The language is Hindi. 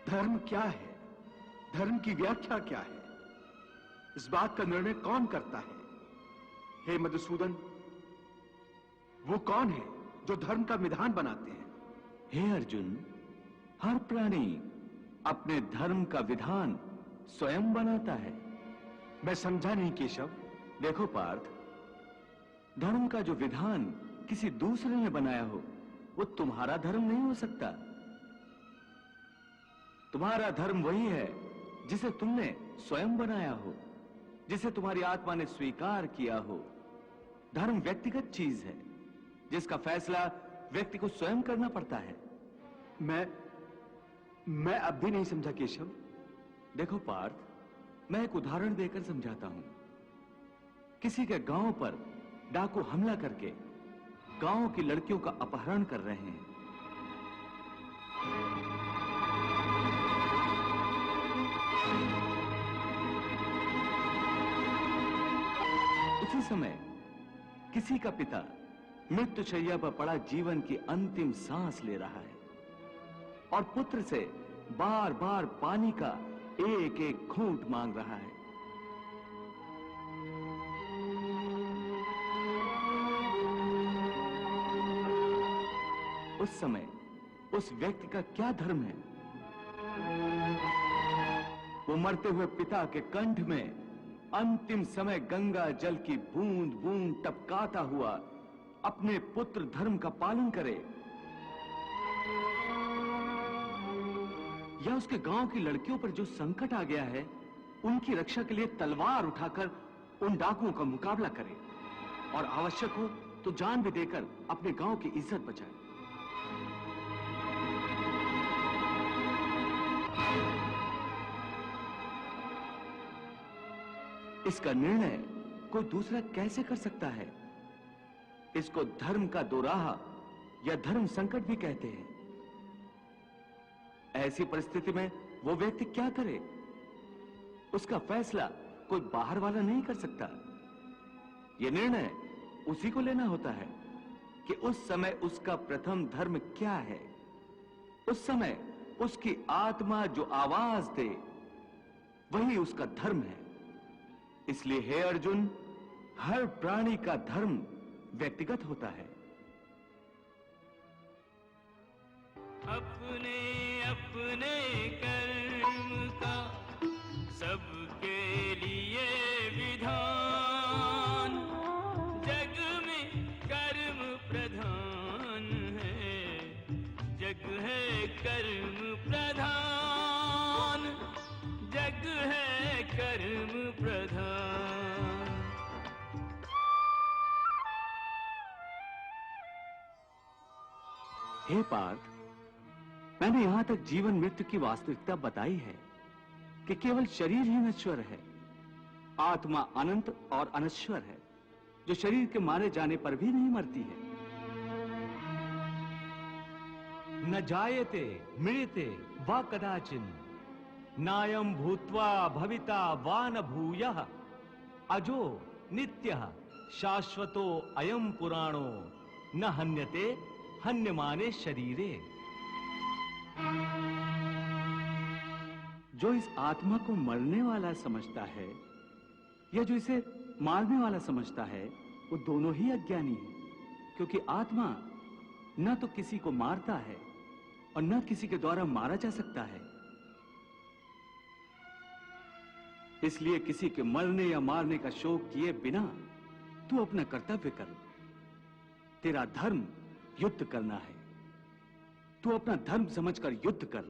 धर्म क्या है? धर्म की व्याख्या क्या है? इस बात का निर्णय कौन करता है? हे मधुसूदन, वो कौन है जो धर्म का विधान बनाते हैं? हे अर्जुन, हर प्राणी अपने धर्म का विधान स्वयं बनाता है। मैं समझा नहीं केशव। देखो पार्थ, धर्म का जो विधान किसी दूसरे ने बनाया हो, वो तुम्हारा धर्म नहीं हो सकता। तुम्हारा धर्म वही है जिसे तुमने स्वयं बनाया हो, जिसे तुम्हारी आत्मा ने स्वीकार किया हो। धर्म व्यक्तिगत चीज है जिसका फैसला व्यक्ति को स्वयं करना पड़ता है। मैं अब भी नहीं समझा केशव। देखो पार्थ, मैं एक उदाहरण देकर समझाता हूं। किसी के गांव पर डाकू हमला करके गांव की लड़कियों का अपहरण कर रहे हैं। उसी समय किसी का पिता मृत्युशैया पर पड़ा जीवन की अंतिम सांस ले रहा है और पुत्र से बार बार पानी का एक एक घूंट मांग रहा है। उस समय उस व्यक्ति का क्या धर्म है? वो मरते हुए पिता के कंठ में अंतिम समय गंगा जल की बूंद बूंद टपकाता हुआ अपने पुत्र धर्म का पालन करे, या उसके गांव की लड़कियों पर जो संकट आ गया है उनकी रक्षा के लिए तलवार उठाकर उन डाकुओं का मुकाबला करे और आवश्यक हो तो जान भी देकर अपने गांव की इज्जत बचाए। इसका निर्णय कोई दूसरा कैसे कर सकता है? इसको धर्म का दोराहा या धर्म संकट भी कहते हैं। ऐसी परिस्थिति में वो व्यक्ति क्या करे? उसका फैसला कोई बाहर वाला नहीं कर सकता। यह निर्णय उसी को लेना होता है कि उस समय उसका प्रथम धर्म क्या है। उस समय उसकी आत्मा जो आवाज दे वही उसका धर्म है। इसलिए हे अर्जुन, हर प्राणी का धर्म व्यक्तिगत होता है। अपने अपने कर्म का सबके लिए विधान, जग में कर्म प्रधान है, जग है कर्म प्रधान, जग है कर्म प्रधान। हे पार्थ, मैंने यहां तक जीवन मृत्यु की वास्तविकता बताई है कि केवल शरीर ही नश्वर है, आत्मा अनंत और अनश्वर है जो शरीर के मारे जाने पर भी नहीं मरती है। न जायते मृते वा कदाचिन, नायं भूत्वा भविता वा न भूयः, अजो नित्यः शाश्वतो अयं पुराणो, न हन्यते हन्यमाने शरीरे। जो इस आत्मा को मरने वाला समझता है या जो इसे मारने वाला समझता है, वो दोनों ही अज्ञानी हैं, क्योंकि आत्मा न तो किसी को मारता है और न किसी के द्वारा मारा जा सकता है। इसलिए किसी के मरने या मारने का शोक किए बिना तू अपना कर्तव्य कर। तेरा धर्म युद्ध करना है। तू अपना धर्म समझकर युद्ध कर।